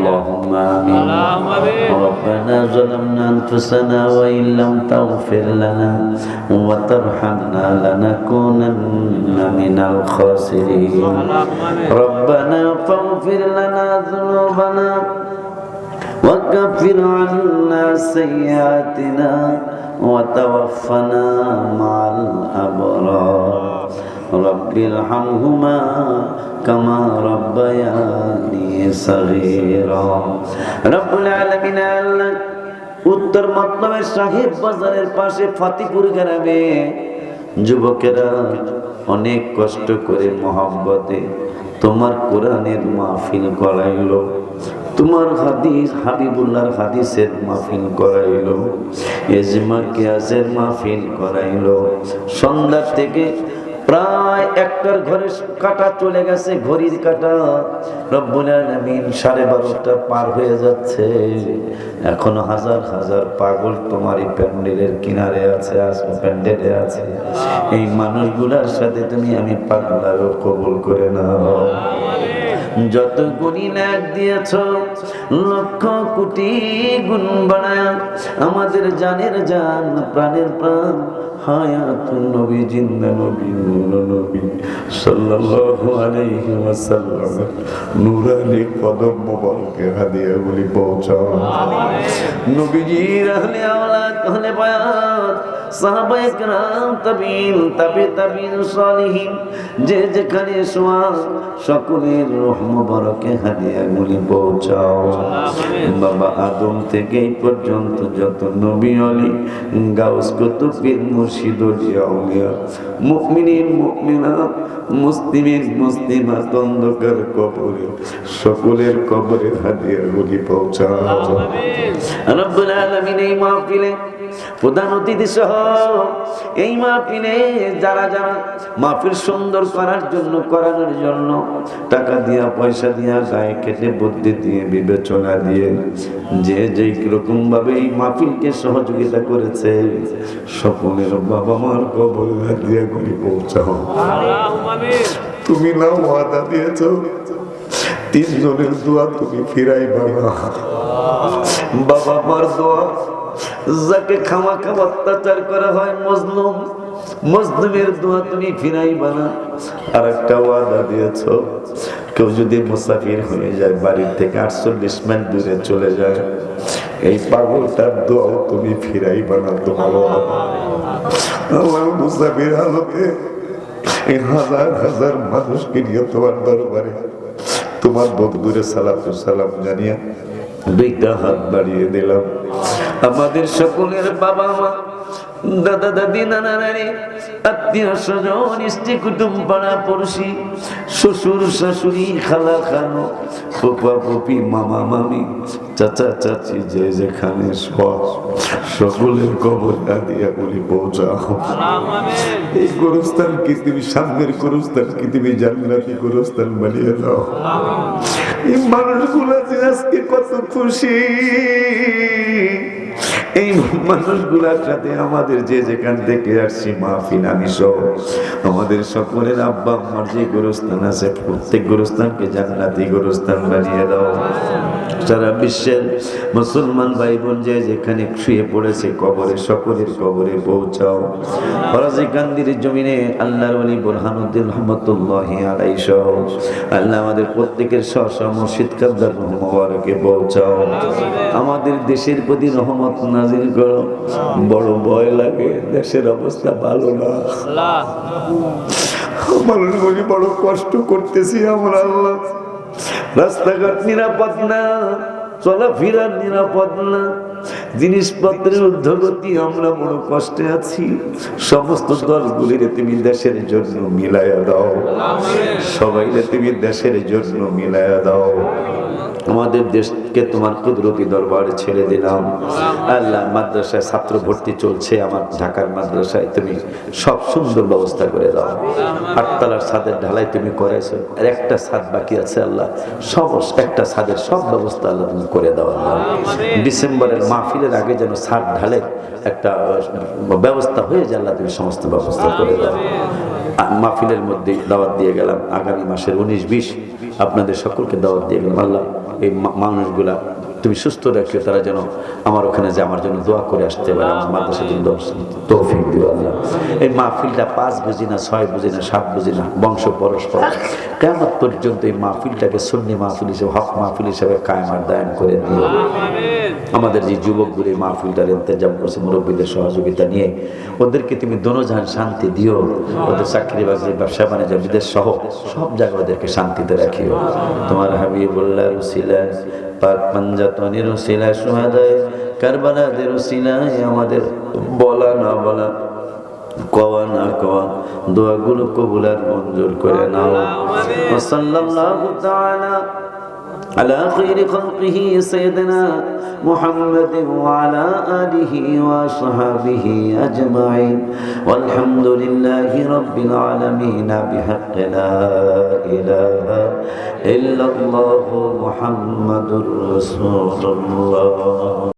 اللهم آمين ربنا ظلمنا أنفسنا وإن لم تغفر لنا وترحمنا لنكونن من الخاسرين ربنا فاغفر لنا ذنوبنا وكفر عنا سيئاتنا وتوفنا مع الأبرار رب ارحمهما كما ربياني صغيرا رب العالمين আল্লাহ উত্তর মতলবের সাহেব বাজারের পাশে ফাতিপুর গ্রামে যুবকেরা অনেক কষ্ট করে মহব্বতে তোমার কোরআনের মাহফিল করাইলো তোমার হাদিস হাবিবুল্লাহর হাদিসের মাহফিল করাইলো ইজমা কিয়াসের মাহফিল করাইলো সন্ধ্যা থেকে প্রায় একটার ঘরে কাটা চলে গেছে ঘড়ির কাটা রব্বুল আলামিন 12:30টা পার হয়ে যাচ্ছে এখনো হাজার হাজার পাগল তোমারই প্যান্ডেলের কিনারে আছে প্যান্ডেলে আছে এই মানুষগুলোর সাথে তুমি আমি পাগলারও কবুল করে নাও যত গুণী নাক দিয়েছ লক্ষ কোটি গুণ বাড়ায় আমাদের জানের জান প্রাণের প্রাণ হায়াতুন নবী জিন্দা নবী নূর নবী সাল্লাল্লাহু আলাইহি ওয়াসাল্লাম নূরানি কদম মোবারকে হাদিয়াগুলি পৌঁছাও আমিন নবীজির আহলে আওলাদ আহলে বায়াত সাহাবায়ে কেরাম তাবিঈন তাবিঈন সালিহিন যে যেখানে শোয়া সকলের রূহ মুবারকে হাদিয়াগুলি পৌঁছাও বাবা আদম থেকে এই পর্যন্ত যত নবী ওলি গাউস কুতুব পীর মুর্শিদ আউলিয়া মুমিনিন মুমিনাত মুসলিমিন মুসলিমাত অন্ধকার কবরে সকলের কবরে হাদিয়াগুলি পৌঁছাও আমিন রব্বুল আলামিন এই মাহফিলে প্রধান অতিথি সহ এই মাহফিলে যারা যারা মাহফিল সুন্দর করার জন্য করানোর জন্য টাকা দিয়া পয়সা দিয়া গায়ে কেটে বুদ্ধি দিয়ে বিবেচনা দিয়ে যে যেই রকম ভাবে এই মাহফিলকে সহযোগিতা করেছে সকলের বাবা মার কবরে হাদিয়াগুলি পৌঁছাও তুমি না ওয়াদা দিয়েছো 3 জনের দোয়া তুমি ফিরাইবা না বাবা মার দোয়া যাকে খামাখা অত্যাচার করা হয় মজলুমের দোয়া তুমি ফিরাইবা না আর একটা ওয়াদা দিয়েছো কেউ যদি মুসাফির হয়ে যায় বাড়ির থেকে 48 মাইল দূরে চলে যায় এই পাগলটার দোয়াও তুমি ফিরাইবা না তোমার আমার মুসাফির হালতে এই হাজার হাজার মানুষকে নিয়ে তোমার দরবারে তোমার বন্ধুরে সালাতু সালাম জানিয়ে 2টা হাত বাড়িয়ে দিলাম আমাদের সকলের বাবা মা দাদা দাদি নানা নানি আত্মীয় স্বজন স্ত্রী কুটুম পাড়া পড়শি শ্বশুর শাশুড়ি খালা খানো ফুপা ফুপি মামা মামি চাচা চাচি যে যেখানে সকলের কবর হাদিয়াগুলি পৌঁছাও এই গোরস্থান কি তুমি সামনের গোরস্থান কি তুমি জান্নাতি গোরস্থান বানিয়ে দাও এই মানুষগুলো আজকে কত খুশি এই মানুষগুলার সাথে আমাদের যে যেখান থেকে আসছি মাহফিল আমি সহ আমাদের সকলের আব্বা আম্মার যে গোরস্থান আছে প্রত্যেক গোরস্থানকে জান্নাতি গোরস্থান বানিয়ে দাও সারা বিশ্বের মুসলমান ভাই বোন যে যেখানে শুয়ে পড়েছে কবরে সকলের কবরে পৌঁছাও ফরাজি কান্দির জমিনে আল্লাহর ওলি বুরহানুদ্দিন রহমতুল্লাহি আলাইহি সহ আল্লাহ আমাদের প্রত্যেকের স্ব মসজিদ কাবদার মোবারকে পৌঁছাও আমাদের দেশের প্রতি রহমত নাজিল করো বড় ভয় লাগে দেশের অবস্থা ভালো না মানুষগুলি বড় কষ্ট করতেছি আমরা আল্লাহ রাস্তাঘাট নিরাপদ না চলাফেরার নিরাপদ না জিনিসপত্রের ঊর্ধ্বগতি আমরা বড় কষ্টে আছি সমস্ত দলগুলির তুমি দেশের জন্য মিলাইয়া দাও সবাইরে তুমি দেশের জন্য মিলাইয়া দাও আমাদের দেশকে তোমার কুদরতি দরবারে ছেড়ে দিলাম আল্লাহ মাদ্রাসায় ছাত্র ভর্তি চলছে আমার ঢাকার মাদ্রাসায় তুমি সব সুন্দর ব্যবস্থা করে দাও 8 তলার ছাদের ঢালাই তুমি করেছো আর একটা ছাদ বাকি আছে আল্লাহ সব একটা ছাদের সব ব্যবস্থা আল্লাহ তুমি করে দাও আল্লাহ ডিসেম্বরের মাহফিলের আগে যেন ছাদ ঢালে একটা ব্যবস্থা হয়ে যায় আল্লাহ তুমি সমস্ত ব্যবস্থা করে দাও মাহফিলের মধ্যে দাওয়াত দিয়ে গেলাম আগামী মাসের 19-20 আপনাদের সকলকে দাওয়াত দিয়ে গেলাম। আল্লাহ এই মানুষগুলা তুমি সুস্থ রাখিও, তারা যেন আমার ওখানে যে আমার জন্য দোয়া করে আসতে পারে, আমার মাদ্রাসার জন্য তৌফিক দিও আল্লাহ। এই মাহফিলটা 5 বুঝি না, 6 বুঝি না, 7 বুঝি না, বংশ পরস্পর কিয়ামত পর্যন্ত এই মাহফিলটাকে সুন্নি মাহফিল হিসেবে, হক মাহফিল হিসেবে কায়েম আর দায়েম করে দিও। আমাদের যে যুবকগুলি মাহফিলটার ইন্তজাম করছে মুরব্বীদের সহযোগিতা নিয়ে, ওদেরকে তুমি দোনোজাহান শান্তি দিও। ওদের চাকরি বাকরি, ব্যবসা বাণিজ্য, বিদেশ সহ সব জায়গায় ওদেরকে শান্তিতে রাখিও। তোমার হাবিবুল্লাহ রসিলায়, পাক পাঞ্জাতনির রসিলায়, সুহাদায়ে কারবালাদের রসিলায় আমাদের বলা না বলা, কোয়া না কোয়া দোয়াগুলো কবুল আর মঞ্জুর করে নাও। সাল্লাল্লাহু তাআলা على خير خلقه سيدنا محمد وعلى آله وصحبه أجمعين والحمد لله رب العالمين بحق لا إله إلا الله محمد رسول الله.